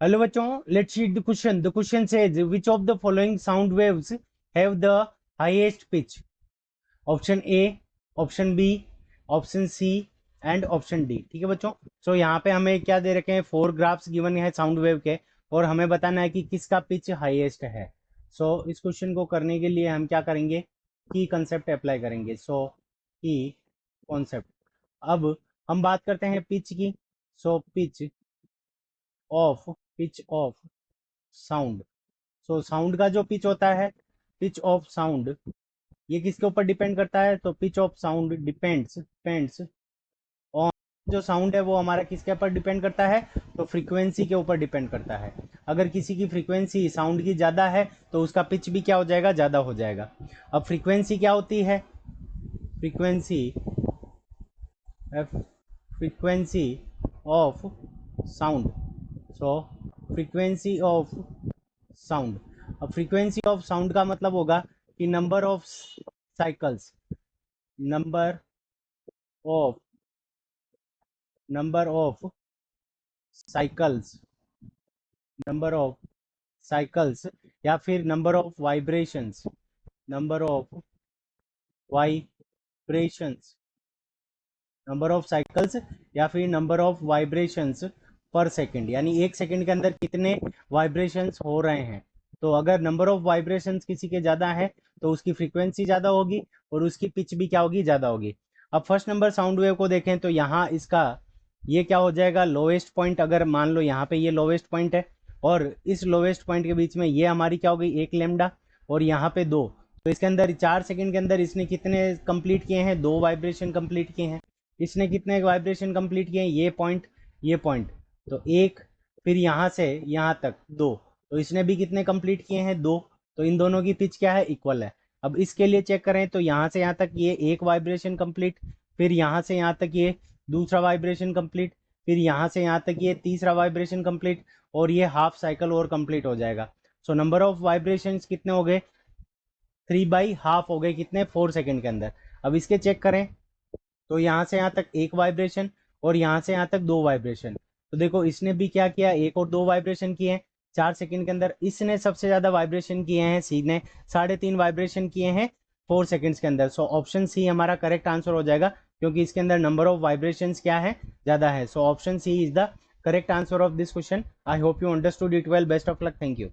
Hello बच्चों, let's read the question. The question says which of the following sound waves have the highest pitch. Option A, option B, option C and option D. ठीक है बच्चों. सो यहाँ पे हमें क्या दे रखे हैं, 4 ग्राफ्स गिवन है साउंड वेव के, और हमें बताना है कि किसका पिच हाईएस्ट है. सो इस क्वेश्चन को करने के लिए हम क्या करेंगे, की कंसेप्ट अप्लाई करेंगे. सो की कॉन्सेप्ट. अब हम बात करते हैं पिच की. So pitch of sound. So sound का जो पिच होता है, पिच ऑफ साउंड, ये किसके ऊपर डिपेंड करता है. तो pitch of sound depends on, जो साउंड है वो हमारा किसके ऊपर डिपेंड करता है, तो फ्रीक्वेंसी के ऊपर डिपेंड करता है. अगर किसी की फ्रीक्वेंसी साउंड की ज़्यादा है तो उसका पिच भी क्या हो जाएगा, ज़्यादा हो जाएगा. अब फ्रीक्वेंसी क्या होती है, frequency frequency of sound. So frequency of sound. अब फ्रीक्वेंसी ऑफ साउंड का मतलब होगा कि number of cycles, number of number of cycles number of cycles, या फिर number of vibrations, number of vibrations, number of cycles या फिर number of vibrations पर सेकंड, यानी एक सेकंड के अंदर कितने वाइब्रेशंस हो रहे हैं. तो अगर नंबर ऑफ वाइब्रेशंस किसी के ज़्यादा है तो उसकी फ्रीक्वेंसी ज़्यादा होगी और उसकी पिच भी क्या होगी, ज़्यादा होगी. अब फर्स्ट नंबर साउंड वेव को देखें तो यहाँ इसका ये क्या हो जाएगा, लोवेस्ट पॉइंट. अगर मान लो यहाँ पे ये लोवेस्ट पॉइंट है और इस लोवेस्ट पॉइंट के बीच में ये हमारी क्या हो गई, 1 लैम्डा, और यहाँ पे 2. तो इसके अंदर 4 सेकंड के अंदर इसने कितने कंप्लीट किए हैं, 2 वाइब्रेशन कंप्लीट किए हैं. इसने कितने वाइब्रेशन कंप्लीट किए हैं, ये पॉइंट, तो 1, फिर यहाँ से यहाँ तक 2, तो इसने भी कितने कंप्लीट किए हैं, 2. तो इन दोनों की पिच क्या है, इक्वल है. अब इसके लिए चेक करें तो यहाँ से यहाँ तक ये एक वाइब्रेशन कंप्लीट, फिर यहाँ से यहाँ तक ये दूसरा वाइब्रेशन कंप्लीट, फिर यहाँ से यहाँ तक ये तीसरा वाइब्रेशन कंप्लीट, और ये हाफ साइकिल और कंप्लीट हो जाएगा. सो नंबर ऑफ वाइब्रेशन कितने हो गए, 3/2 हो गए, कितने, 4 सेकंड के अंदर. अब इसके चेक करें तो यहाँ से यहाँ तक एक वाइब्रेशन और यहाँ से यहाँ तक 2 वाइब्रेशन. तो देखो इसने भी क्या किया, 1 और 2 वाइब्रेशन किए हैं 4 सेकंड के अंदर. इसने सबसे ज़्यादा वाइब्रेशन किए हैं, सी ने 3.5 वाइब्रेशन किए हैं 4 सेकंड्स के अंदर. सो ऑप्शन सी हमारा करेक्ट आंसर हो जाएगा, क्योंकि इसके अंदर नंबर ऑफ वाइब्रेशंस क्या है, ज़्यादा है. So option C is the correct answer of this question. I hope you understood it well. Best of luck. Thank you.